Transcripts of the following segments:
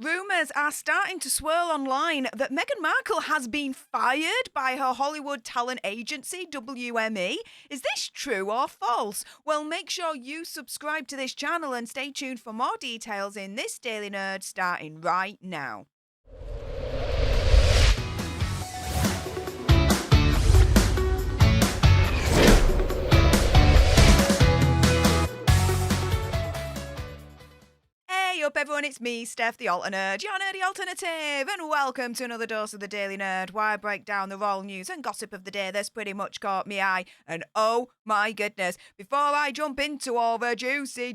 Rumours are starting to swirl online that Meghan Markle has been fired by her Hollywood talent agency, WME. Is this true or false? Well, make sure you subscribe to this channel and stay tuned for more details in this Daily Nerd starting right now. Hey up everyone, it's me, Stef the Alter Nerd, your nerdy alternative, and welcome to another dose of the Daily Nerd, where I break down the royal news and gossip of the day that's pretty much caught me eye. And oh my goodness, before I jump into all the juicy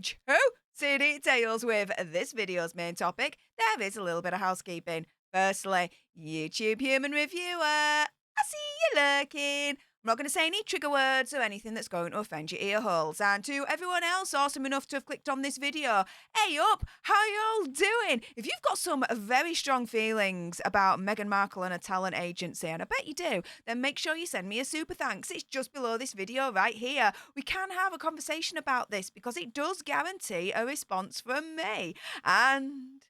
details with this video's main topic, there is a little bit of housekeeping. Firstly, YouTube human reviewer, I see you lurking. I'm not going to say any trigger words or anything that's going to offend your ear holes. And to everyone else awesome enough to have clicked on this video, hey up, how y'all doing? If you've got some very strong feelings about Meghan Markle and a talent agency, and I bet you do, then make sure you send me a super thanks. It's just below this video right here. We can have a conversation about this because it does guarantee a response from me. And,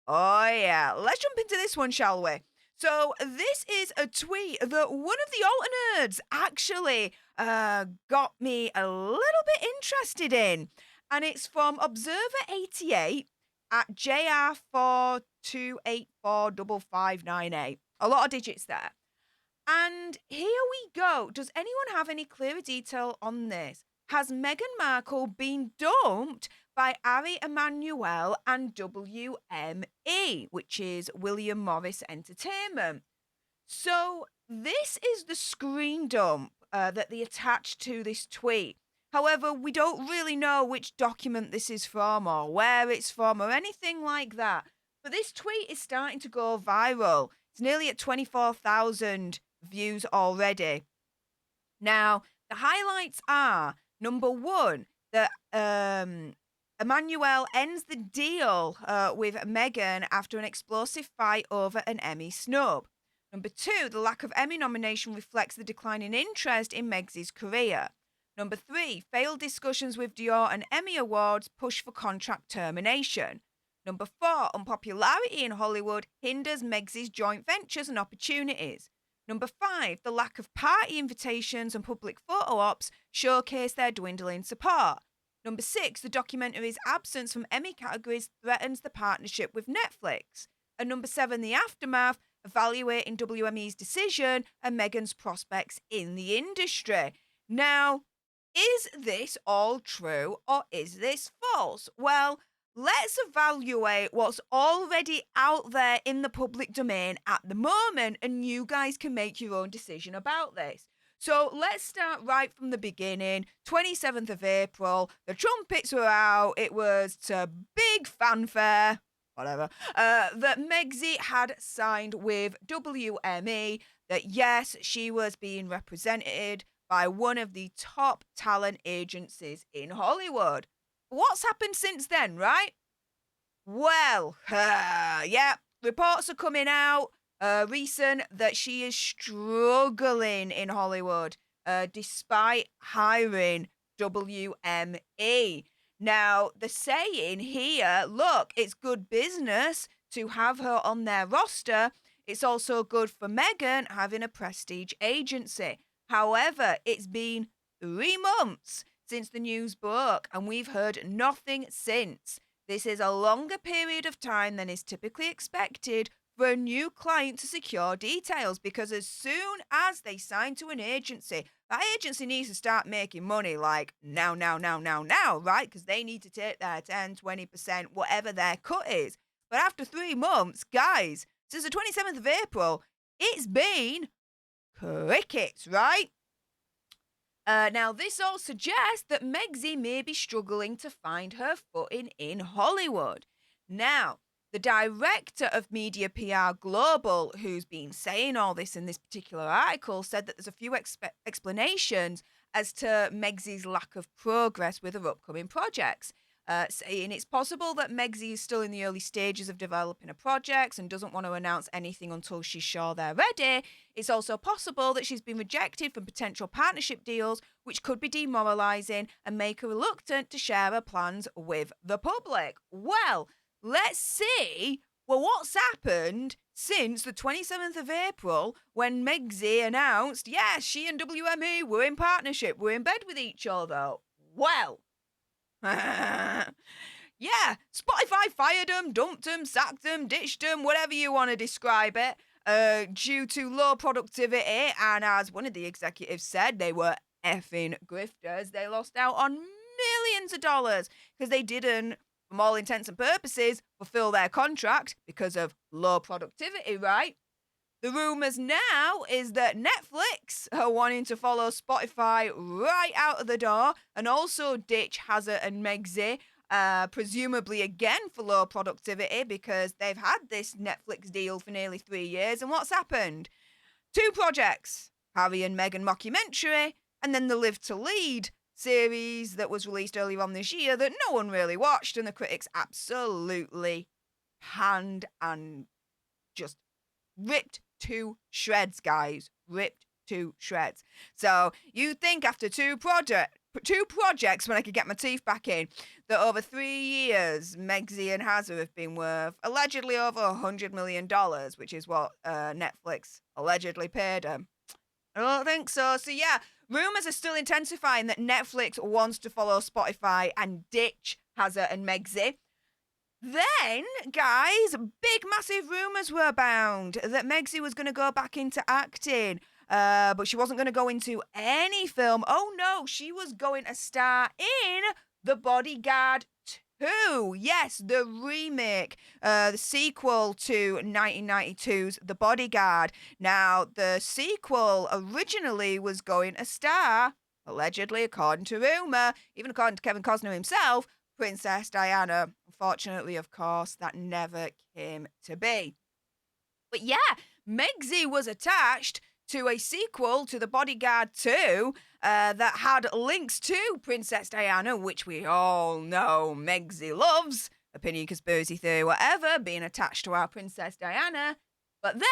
oh yeah, let's jump into this one, shall we? So this is a tweet that one of the Alter Nerds actually got me a little bit interested in. And it's from Observer88 at JR42845598. A lot of digits there. And here we go. Does anyone have any clearer detail on this? Has Meghan Markle been dumped by Ari Emanuel and WME, which is William Morris Entertainment? So this is the screen dump that they attached to this tweet. However, we don't really know which document this is from or where it's from or anything like that. But this tweet is starting to go viral. It's nearly at 24,000 views already. Now, the highlights are, number one, that Emmanuel ends the deal with Meghan after an explosive fight over an Emmy Snub. Number two, the lack of Emmy nomination reflects the decline in interest in Mexi's career. Number three, failed discussions with Dior and Emmy Awards push for contract termination. Number four, unpopularity in Hollywood hinders Mexi's joint ventures and opportunities. Number five, the lack of party invitations and public photo ops showcase their dwindling support. Number six, the documentary's absence from Emmy categories threatens the partnership with Netflix. And number seven, the aftermath, evaluating WME's decision and Meghan's prospects in the industry. Now, is this all true or is this false? Well, let's evaluate what's already out there in the public domain at the moment, and you guys can make your own decision about this. So let's start right from the beginning. 27th of April, the Trumpets were out. It was to big fanfare, whatever, that Mexi had signed with WME, that yes, she was being represented by one of the top talent agencies in Hollywood. What's happened since then, right? Well, yeah, reports are coming out recent that she is struggling in Hollywood despite hiring WME. Now, the saying here, look, it's good business to have her on their roster. It's also good for Meghan having a prestige agency. However, it's been 3 months since the news broke, and we've heard nothing since. This is a longer period of time than is typically expected for a new client to secure details, because as soon as they sign to an agency, that agency needs to start making money like now, right? Because they need to take their 10, 20%, whatever their cut is. But after 3 months, guys, since the 27th of April, it's been crickets, right? Now, this all suggests that Mexi may be struggling to find her footing in Hollywood. Now, the director of Media PR Global, who's been saying all this in this particular article, said that there's a few explanations as to Mexi's lack of progress with her upcoming projects. Saying it's possible that Mexi is still in the early stages of developing her projects and doesn't want to announce anything until she's sure they're ready. It's also possible that she's been rejected from potential partnership deals, which could be demoralizing and make her reluctant to share her plans with the public. Well, let's see Well, what's happened since the 27th of April when Mexi announced, yes, she and WME were in partnership, we're in bed with each other? Well, yeah, Spotify fired them, dumped them, sacked them, ditched them, whatever you want to describe it, due to low productivity. And as one of the executives said, they were effing grifters. They lost out on millions of dollars because they didn't, from all intents and purposes, fulfill their contract because of low productivity, right? The rumours now is that Netflix are wanting to follow Spotify right out of the door and also ditch Hazard and Megxi, presumably again for low productivity because they've had this Netflix deal for nearly 3 years. And what's happened? 2 projects, Harry and Meghan mockumentary, and then the Live to Lead series that was released earlier on this year that no one really watched and the critics absolutely panned and just ripped to shreds, guys. Ripped to shreds. So you think after two projects, when I could get my teeth back in, that over 3 years, Megxi and Hazard have been worth allegedly over $100 million, which is what Netflix allegedly paid them. I don't think so. So yeah, rumours are still intensifying that Netflix wants to follow Spotify and ditch Hazard and Megxi. Then, guys, big massive rumours were abound that Megxi was going to go back into acting, but she wasn't going to go into any film. Oh no, she was going to star in The Bodyguard 2. Yes, the remake, the sequel to 1992's The Bodyguard. Now, the sequel originally was going to star, allegedly, according to rumour, even according to Kevin Costner himself, Princess Diana. Unfortunately, of course, that never came to be. But yeah, Megxi was attached to a sequel to The Bodyguard 2 that had links to Princess Diana, which we all know Megxi loves. Opinion, conspiracy theory, whatever, being attached to our Princess Diana. But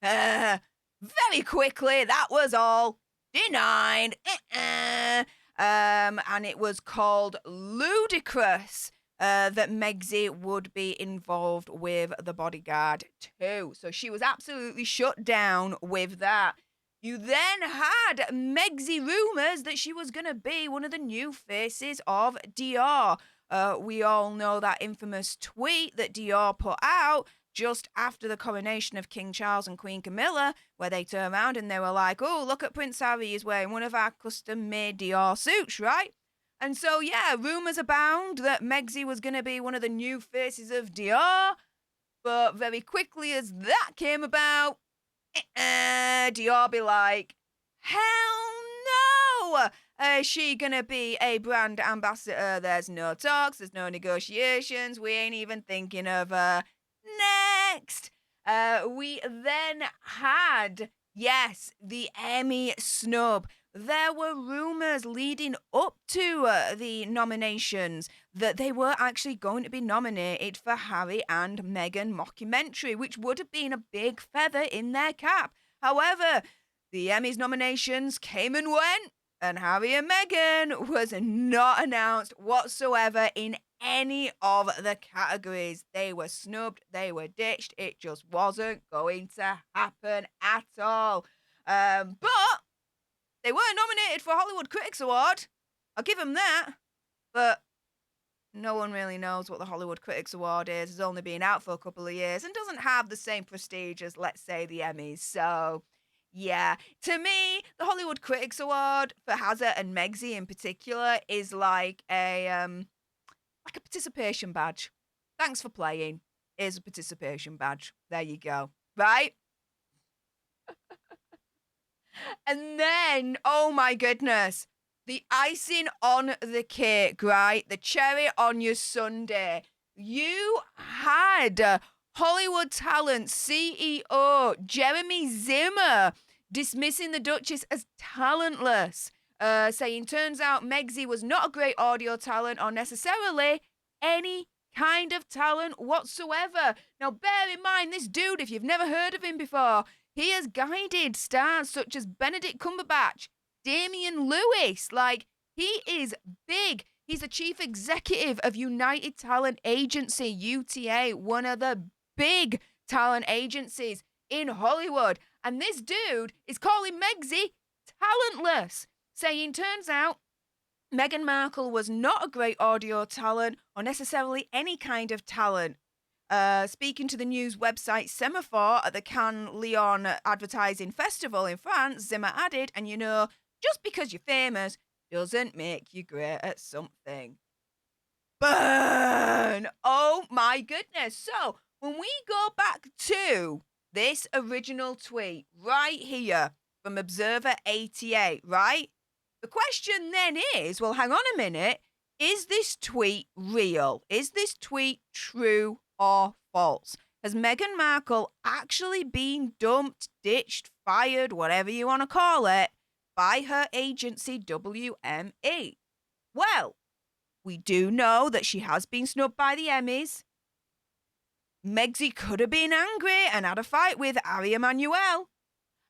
then, very quickly, that was all denied. And it was called ludicrous that Megxi would be involved with The Bodyguard 2. So she was absolutely shut down with that. You then had Megxi rumours that she was going to be one of the new faces of Dior. We all know that infamous tweet that Dior put out just after the coronation of King Charles and Queen Camilla, where they turned around and they were like, oh, look at Prince Harry, he's wearing one of our custom-made Dior suits, right? And so, yeah, rumours abound that Megxi was going to be one of the new faces of Dior, but very quickly as that came about, Dior be like, hell no! Is she going to be a brand ambassador? There's no talks, there's no negotiations, we ain't even thinking of her. Next, we then had, yes, the Emmy Snub. There were rumours leading up to the nominations that they were actually going to be nominated for Harry and Meghan mockumentary, which would have been a big feather in their cap. However, the Emmys nominations came and went, and Harry and Meghan was not announced whatsoever in any of the categories. They were snubbed, they were ditched. It just wasn't going to happen at all. But they were nominated for Hollywood Critics Award. I'll give them that. But no one really knows what the Hollywood Critics Award is. It's only been out for a couple of years and doesn't have the same prestige as, let's say, the Emmys. So, yeah. To me, the Hollywood Critics Award for Hazard and Megxi in particular is like a participation badge. Thanks for playing. Here's a participation badge. There you go. Right? And then, oh my goodness, the icing on the cake, right? The cherry on your sundae. You had Hollywood Talent CEO Jeremy Zimmer dismissing the Duchess as talentless, saying, turns out Megxi was not a great audio talent or necessarily any kind of talent whatsoever. Now, bear in mind, this dude, if you've never heard of him before, he has guided stars such as Benedict Cumberbatch, Damien Lewis. Like, he is big. He's the chief executive of United Talent Agency, UTA, one of the big talent agencies in Hollywood. And this dude is calling Mexi talentless, saying, turns out Meghan Markle was not a great audio talent or necessarily any kind of talent. Speaking to the news website Semaphore at the Cannes Lion Advertising Festival in France, Zimmer added, and just because you're famous doesn't make you great at something. Burn! Oh my goodness. So, when we go back to this original tweet right here from Observer 88, right? The question then is, well, hang on a minute. Is this tweet real? Is this tweet true or false? Has Meghan Markle actually been dumped, ditched, fired, whatever you want to call it, by her agency WME? Well, we do know that she has been snubbed by the Emmys. Mexi could have been angry and had a fight with Ari Emanuel.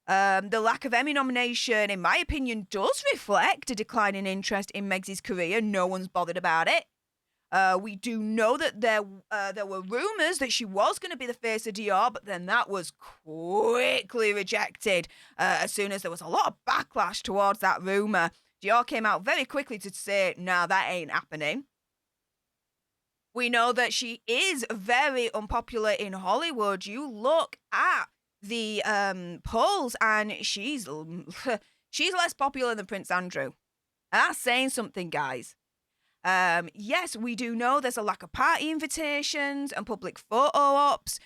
The lack of Emmy nomination, in my opinion, does reflect a decline in interest in Megzi's career. No one's bothered about it. We do know that there were rumours that she was going to be the face of Dior, but then that was quickly rejected as soon as there was a lot of backlash towards that rumour. Dior came out very quickly to say, nah, that ain't happening. We know that she is very unpopular in Hollywood. You look at the polls, and she's less popular than Prince Andrew. And that's saying something, guys. Yes, we do know there's a lack of party invitations and public photo ops,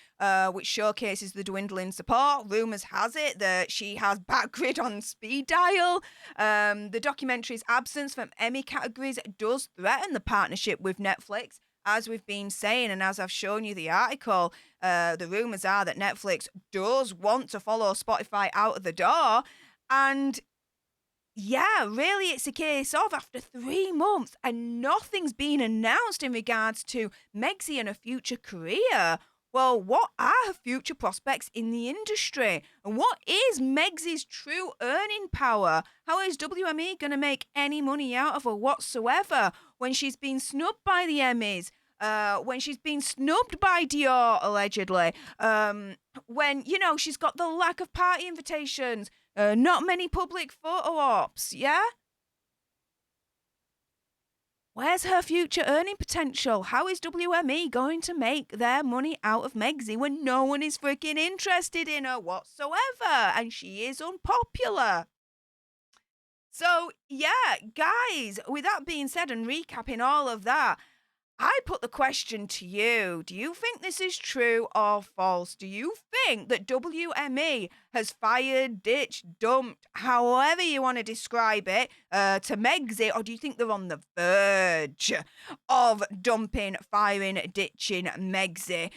which showcases the dwindling support. Rumours has it that she has backgrid on speed dial. The documentary's absence from Emmy categories does threaten the partnership with Netflix, as we've been saying, and as I've shown you the article. The rumours are that Netflix does want to follow Spotify out of the door. And yeah, really, it's a case of after 3 months and nothing's been announced in regards to Mexi and her future career. Well, what are her future prospects in the industry? And what is Megzi's true earning power? How is WME going to make any money out of her whatsoever when she's been snubbed by the Emmys? When she's been snubbed by Dior, allegedly? When, she's got the lack of party invitations, not many public photo ops, yeah? Where's her future earning potential? How is WME going to make their money out of Mexi when no one is freaking interested in her whatsoever? And she is unpopular. So, yeah, guys, with that being said and recapping all of that, I put the question to you. Do you think this is true or false? Do you think that WME has fired, ditched, dumped, however you want to describe it, to Mexi? Or do you think they're on the verge of dumping, firing, ditching Mexi?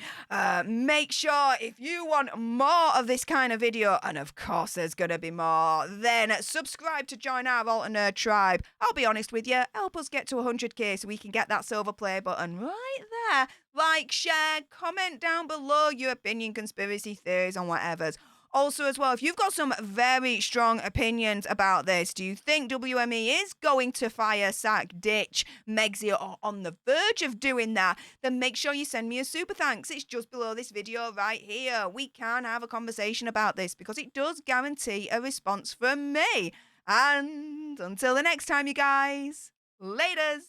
Make sure if you want more of this kind of video, and of course there's going to be more, then subscribe to join our Alter Nerd tribe. I'll be honest with you, help us get to 100k so we can get that silver play button right there. Like, share, comment down below your opinion, conspiracy theories, and whatever's. Also, as well, if you've got some very strong opinions about this, do you think WME is going to fire, sack, ditch Mexi, or on the verge of doing that? Then make sure you send me a super thanks. It's just below this video right here. We can have a conversation about this because it does guarantee a response from me. And until the next time, you guys, laters.